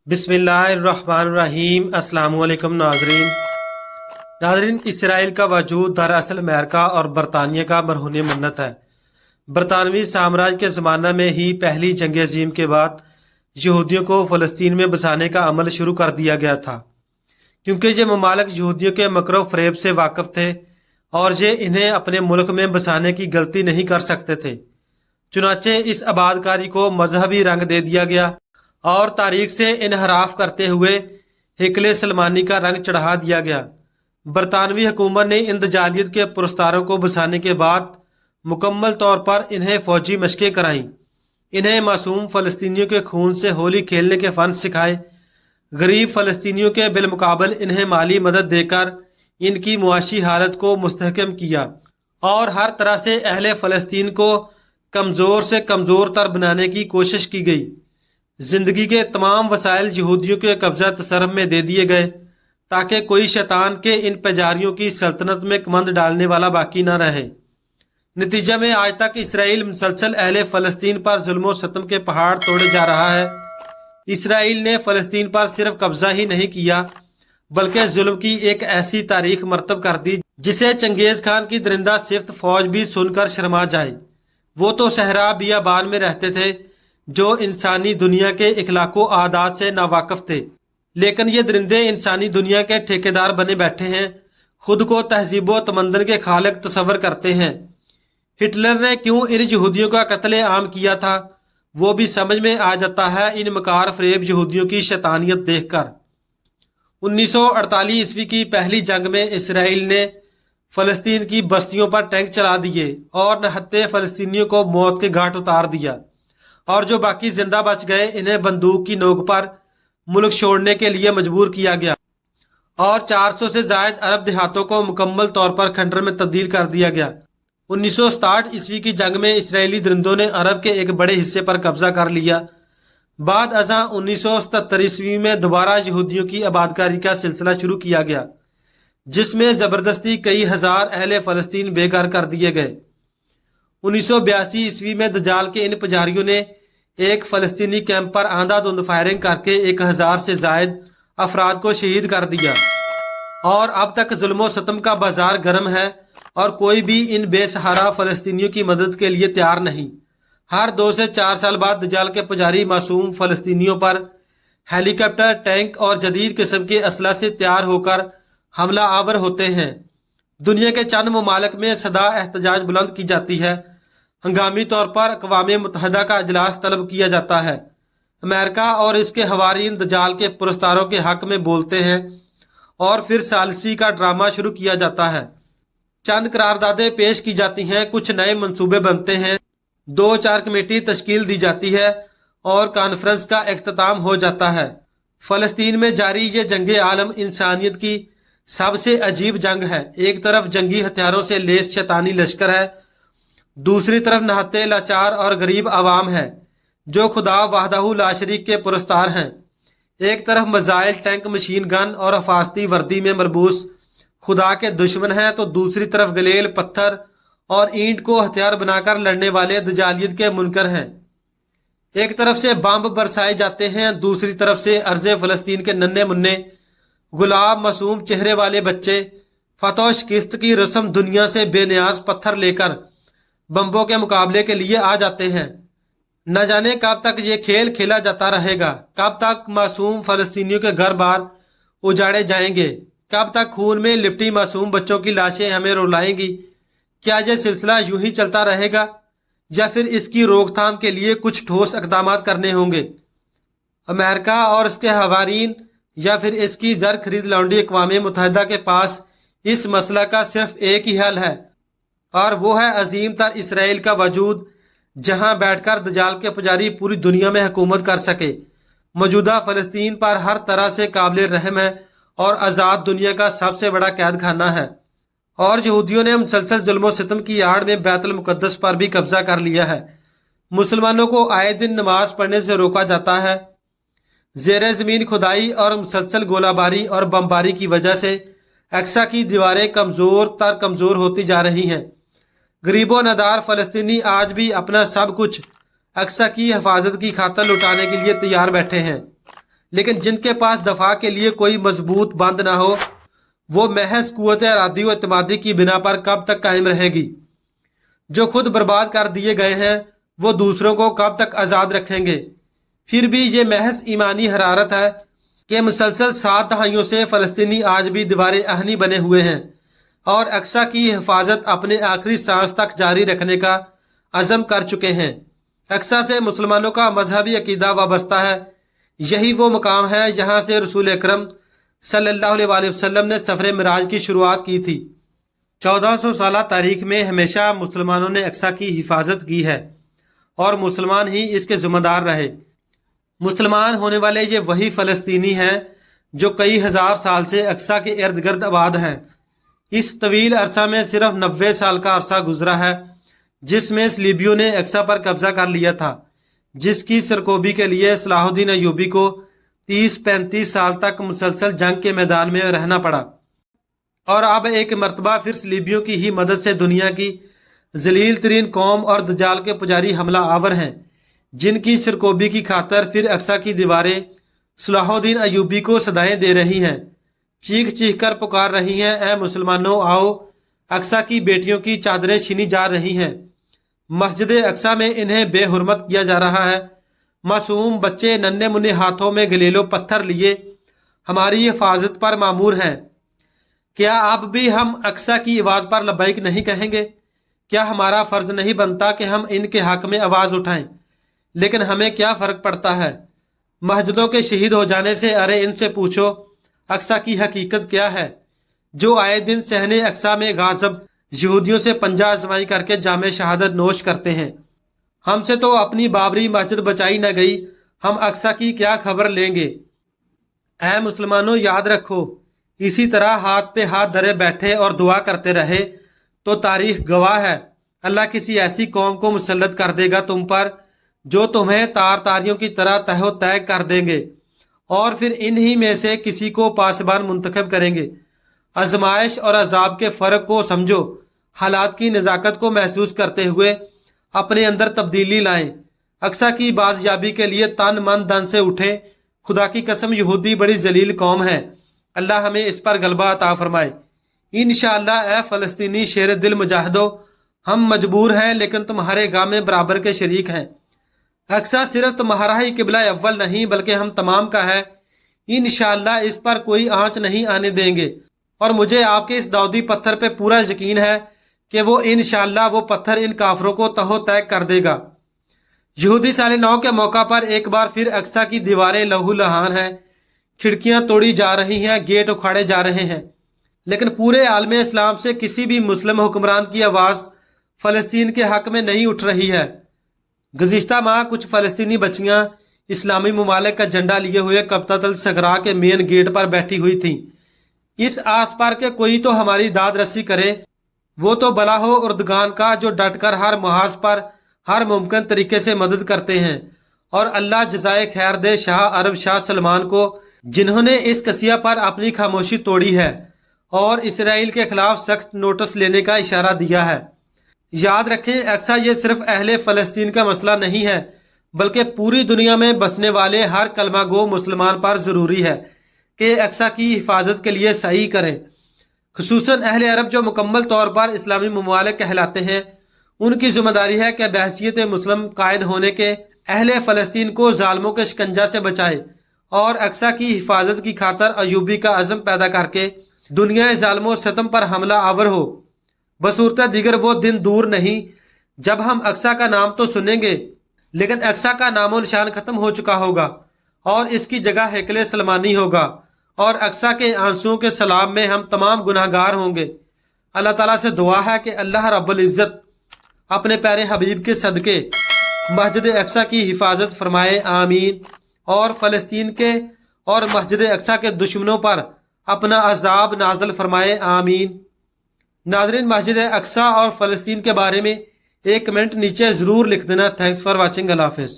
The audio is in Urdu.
بسم اللہ الرحمن الرحیم۔ السلام علیکم ناظرین، اسرائیل کا وجود دراصل امریکہ اور برطانیہ کا مرہون منت ہے۔ برطانوی سامراج کے زمانہ میں ہی پہلی جنگ عظیم کے بعد یہودیوں کو فلسطین میں بسانے کا عمل شروع کر دیا گیا تھا، کیونکہ یہ ممالک یہودیوں کے مکر و فریب سے واقف تھے اور یہ انہیں اپنے ملک میں بسانے کی غلطی نہیں کر سکتے تھے۔ چنانچہ اس آباد کاری کو مذہبی رنگ دے دیا گیا اور تاریخ سے انحراف کرتے ہوئے ہیکل سلیمانی کا رنگ چڑھا دیا گیا۔ برطانوی حکومت نے ان دجالیت کے پرستاروں کو بسانے کے بعد مکمل طور پر انہیں فوجی مشقیں کرائیں، انہیں معصوم فلسطینیوں کے خون سے ہولی کھیلنے کے فن سکھائے، غریب فلسطینیوں کے بالمقابل انہیں مالی مدد دے کر ان کی معاشی حالت کو مستحکم کیا اور ہر طرح سے اہل فلسطین کو کمزور سے کمزور تر بنانے کی کوشش کی گئی۔ زندگی کے تمام وسائل یہودیوں کے قبضہ تصرف میں دے دیے گئے تاکہ کوئی شیطان کے ان پیجاریوں کی سلطنت میں کمند ڈالنے والا باقی نہ رہے۔ نتیجہ میں آج تک اسرائیل مسلسل اہل فلسطین پر ظلم و ستم کے پہاڑ توڑے جا رہا ہے۔ اسرائیل نے فلسطین پر صرف قبضہ ہی نہیں کیا بلکہ ظلم کی ایک ایسی تاریخ مرتب کر دی جسے چنگیز خان کی درندہ صفت فوج بھی سن کر شرما جائے۔ وہ تو صحرا بیابان میں رہتے تھے جو انسانی دنیا کے اخلاق و عادات سے ناواقف تھے، لیکن یہ درندے انسانی دنیا کے ٹھیکیدار بنے بیٹھے ہیں، خود کو تہذیب و تمدن کے خالق تصور کرتے ہیں۔ ہٹلر نے کیوں ان یہودیوں کا قتل عام کیا تھا وہ بھی سمجھ میں آ جاتا ہے ان مکار فریب یہودیوں کی شیطانیت دیکھ کر۔ 1948 عیسوی کی پہلی جنگ میں اسرائیل نے فلسطین کی بستیوں پر ٹینک چلا دیے اور نہتے فلسطینیوں کو موت کے گھاٹ اتار دیا، اور جو باقی زندہ بچ گئے انہیں بندوق کی نوک پر ملک چھوڑنے کے لیے مجبور کیا گیا اور 400 سے زائد عرب دیہاتوں کو مکمل طور پر کھنڈر میں تبدیل کر دیا گیا۔ 1967 عیسوی کی جنگ میں اسرائیلی درندوں نے عرب کے ایک بڑے حصے پر قبضہ کر لیا۔ بعد ازاں 1977 عیسوی میں دوبارہ یہودیوں کی آباد کاری کا سلسلہ شروع کیا گیا، جس میں زبردستی کئی ہزار اہل فلسطین بے گھر کر دیے گئے۔ 1982 عیسوی میں دجال کے ان پجاریوں نے ایک فلسطینی کیمپ پر آندھا دھند فائرنگ کر کے 1000 سے زائد افراد کو شہید کر دیا، اور اب تک ظلم و ستم کا بازار گرم ہے اور کوئی بھی ان بے سہارا فلسطینیوں کی مدد کے لیے تیار نہیں۔ ہر 2 سے 4 سال بعد دجال کے پجاری معصوم فلسطینیوں پر ہیلی کاپٹر، ٹینک اور جدید قسم کے اسلحہ سے تیار ہو کر حملہ آور ہوتے ہیں۔ دنیا کے چند ممالک میں صدا احتجاج بلند کی جاتی ہے، ہنگامی طور پر اقوام متحدہ کا اجلاس طلب کیا جاتا ہے، امریکہ اور اس کے حوارین دجال کے پرستاروں کے حق میں بولتے ہیں، اور پھر ثالثی کا ڈرامہ شروع کیا جاتا ہے۔ چند قراردادیں پیش کی جاتی ہیں، کچھ نئے منصوبے بنتے ہیں، 2-4 کمیٹی تشکیل دی جاتی ہے اور کانفرنس کا اختتام ہو جاتا ہے۔ فلسطین میں جاری یہ جنگ عالم انسانیت کی سب سے عجیب جنگ ہے۔ ایک طرف جنگی ہتھیاروں سے لیس شیطانی لشکر ہے، دوسری طرف نہتے لاچار اور غریب عوام ہے جو خدا وحدہ لا شریک کے پرستار ہیں۔ ایک طرف میزائل، ٹینک، مشین گن اور حفاظتی وردی میں ملبوس خدا کے دشمن ہیں، تو دوسری طرف گلیل، پتھر اور اینٹ کو ہتھیار بنا کر لڑنے والے دجالیت کے منکر ہیں۔ ایک طرف سے بم برسائے جاتے ہیں، دوسری طرف سے ارض فلسطین کے ننھے منھے گلاب معصوم چہرے والے بچے فتح و شکست کی رسم دنیا سے بے نیاز پتھر لے کر بمبوں کے مقابلے کے لیے آ جاتے ہیں۔ نہ جانے کب تک یہ کھیل کھیلا جاتا رہے گا، کب تک معصوم فلسطینیوں کے گھر بار اجاڑے جائیں گے، کب تک خون میں لپٹی معصوم بچوں کی لاشیں ہمیں رلائیں گی۔ کیا یہ سلسلہ یوں ہی چلتا رہے گا یا پھر اس کی روک تھام کے لیے کچھ ٹھوس اقدامات کرنے ہوں گے؟ امریکہ اور اس کے حوارین یا پھر اس کی زر خرید لونڈی اقوام متحدہ کے پاس اس مسئلہ کا صرف ایک ہی حل ہے، اور وہ ہے عظیم تر اسرائیل کا وجود، جہاں بیٹھ کر دجال کے پجاری پوری دنیا میں حکومت کر سکے۔ موجودہ فلسطین پر ہر طرح سے قابل رحم ہے اور آزاد دنیا کا سب سے بڑا قید خانہ ہے، اور یہودیوں نے مسلسل ظلم و ستم کی آڑ میں بیت المقدس پر بھی قبضہ کر لیا ہے۔ مسلمانوں کو آئے دن نماز پڑھنے سے روکا جاتا ہے۔ زیر زمین کھدائی اور مسلسل گولہ باری اور بمباری کی وجہ سے اقصی کی دیواریں کمزور ہوتی جا رہی ہیں۔ غریب و نادار فلسطینی آج بھی اپنا سب کچھ اقصی کی حفاظت کی خاطر لٹانے کے لیے تیار بیٹھے ہیں، لیکن جن کے پاس دفاع کے لیے کوئی مضبوط بند نہ ہو وہ محض قوت ارادی و اعتمادی کی بنا پر کب تک قائم رہے گی؟ جو خود برباد کر دیے گئے ہیں وہ دوسروں کو کب تک آزاد رکھیں گے؟ پھر بھی یہ محض ایمانی حرارت ہے کہ مسلسل 7 دہائیوں سے فلسطینی آج بھی دیوار اہنی بنے ہوئے ہیں اور اقصی کی حفاظت اپنے آخری سانس تک جاری رکھنے کا عزم کر چکے ہیں۔ اقصی سے مسلمانوں کا مذہبی عقیدہ وابستہ ہے۔ یہی وہ مقام ہے جہاں سے رسول اکرم صلی اللہ علیہ وآلہ وسلم نے سفر معراج کی شروعات کی تھی۔ 1400 سالہ تاریخ میں ہمیشہ مسلمانوں نے اقصی کی حفاظت کی ہے اور مسلمان ہی اس کے ذمہ دار رہے۔ مسلمان ہونے والے یہ وہی فلسطینی ہیں جو کئی ہزار سال سے اقصی کے ارد گرد آباد ہیں۔ اس طویل عرصہ میں صرف 90 سال کا عرصہ گزرا ہے جس میں صلیبیوں نے اقصی پر قبضہ کر لیا تھا، جس کی سرکوبی کے لیے صلاح الدین ایوبی کو 30-35 سال تک مسلسل جنگ کے میدان میں رہنا پڑا، اور اب ایک مرتبہ پھر صلیبیوں کی ہی مدد سے دنیا کی ذلیل ترین قوم اور دجال کے پجاری حملہ آور ہیں، جن کی سرکوبی کی خاطر پھر اقصی کی دیواریں صلاح الدین ایوبی کو صدائیں دے رہی ہیں، چیخ چیخ کر پکار رہی ہیں، اے مسلمانوں آؤ، اقصی کی بیٹیوں کی چادریں چھینی جا رہی ہیں، مسجد اقصی میں انہیں بے حرمت کیا جا رہا ہے، معصوم بچے ننھے منھے ہاتھوں میں گلیلو پتھر لیے ہماری حفاظت پر مامور ہیں۔ کیا اب بھی ہم اقصی کی آواز پر لبیک نہیں کہیں گے؟ کیا ہمارا فرض نہیں بنتا کہ ہم ان کے حق میں آواز اٹھائیں؟ لیکن ہمیں کیا فرق پڑتا ہے مسجدوں کے شہید ہو جانے سے؟ ارے ان سے پوچھو اقصی کی حقیقت کیا ہے، جو آئے دن صحن اقصی میں غاصب یہودیوں سے پنجہ آزمائی کر کے جام شہادت نوش کرتے ہیں۔ ہم سے تو اپنی بابری مسجد بچائی نہ گئی، ہم اقصی کی کیا خبر لیں گے؟ اے مسلمانوں یاد رکھو، اسی طرح ہاتھ پہ ہاتھ دھرے بیٹھے اور دعا کرتے رہے تو تاریخ گواہ ہے اللہ کسی ایسی قوم کو مسلط کر دے گا تم پر جو تمہیں تار تاریوں کی طرح تہ و تہ کر دیں گے، اور پھر انہی میں سے کسی کو پاسبان منتخب کریں گے۔ آزمائش اور عذاب کے فرق کو سمجھو، حالات کی نزاکت کو محسوس کرتے ہوئے اپنے اندر تبدیلی لائیں، اقصی کی بازیابی کے لیے تن من دن سے اٹھیں۔ خدا کی قسم یہودی بڑی ذلیل قوم ہے، اللہ ہمیں اس پر غلبہ عطا فرمائے۔ انشاءاللہ اے فلسطینی شیر دل مجاہدو، ہم مجبور ہیں لیکن تمہارے غم میں برابر کے شریک ہیں۔ اقصی صرف تمہارا ہی قبلہ اول نہیں بلکہ ہم تمام کا ہے، انشاءاللہ اس پر کوئی آنچ نہیں آنے دیں گے، اور مجھے آپ کے اس داؤدی پتھر پہ پورا یقین ہے کہ وہ انشاءاللہ وہ پتھر ان کافروں کو تہ و تہ کر دے گا۔ یہودی سال نو کے موقع پر ایک بار پھر اقصی کی دیواریں لہو لہان ہیں، کھڑکیاں توڑی جا رہی ہیں، گیٹ اکھاڑے جا رہے ہیں، لیکن پورے عالم اسلام سے کسی بھی مسلم حکمران کی آواز فلسطین کے حق میں نہیں اٹھ رہی ہے۔ گزشتہ ماہ کچھ فلسطینی بچیاں اسلامی ممالک کا جھنڈا لیے ہوئے قبطۃ الصغریٰ کے مین گیٹ پر بیٹھی ہوئی تھیں۔ اس آس پار کے کوئی تو ہماری داد رسی کرے، وہ تو بلا ہو اردگان کا جو ڈٹ کر ہر محاذ پر ہر ممکن طریقے سے مدد کرتے ہیں، اور اللہ جزائے خیر دے شاہ عرب شاہ سلمان کو، جنہوں نے اس قضیہ پر اپنی خاموشی توڑی ہے اور اسرائیل کے خلاف سخت نوٹس لینے کا اشارہ دیا ہے۔ یاد رکھیں اقصی یہ صرف اہل فلسطین کا مسئلہ نہیں ہے بلکہ پوری دنیا میں بسنے والے ہر کلمہ گو مسلمان پر ضروری ہے کہ اقصی کی حفاظت کے لیے سعی کریں، خصوصاً اہل عرب جو مکمل طور پر اسلامی ممالک کہلاتے ہیں۔ ان کی ذمہ داری ہے کہ بحیثیت مسلم قائد ہونے کے اہل فلسطین کو ظالموں کے شکنجہ سے بچائے اور اقصی کی حفاظت کی خاطر ایوبی کا عزم پیدا کر کے دنیا ظالم و ستم پر حملہ آور ہو۔ بصورت دیگر وہ دن دور نہیں جب ہم اقصی کا نام تو سنیں گے لیکن اقصی کا نام و نشان ختم ہو چکا ہوگا اور اس کی جگہ ہیکل سلمانی ہوگا، اور اقصی کے آنسوؤں کے سلاب میں ہم تمام گناہ گار ہوں گے۔ اللہ تعالیٰ سے دعا ہے کہ اللہ رب العزت اپنے پیارے حبیب کے صدقے مسجد اقصی کی حفاظت فرمائے، آمین، اور فلسطین کے اور مسجد اقصی کے دشمنوں پر اپنا عذاب نازل فرمائے، آمین۔ ناظرین، مسجد اقصی اور فلسطین کے بارے میں ایک کمنٹ نیچے ضرور لکھ دینا۔ تھینکس فار واچنگ، اللہ حافظ۔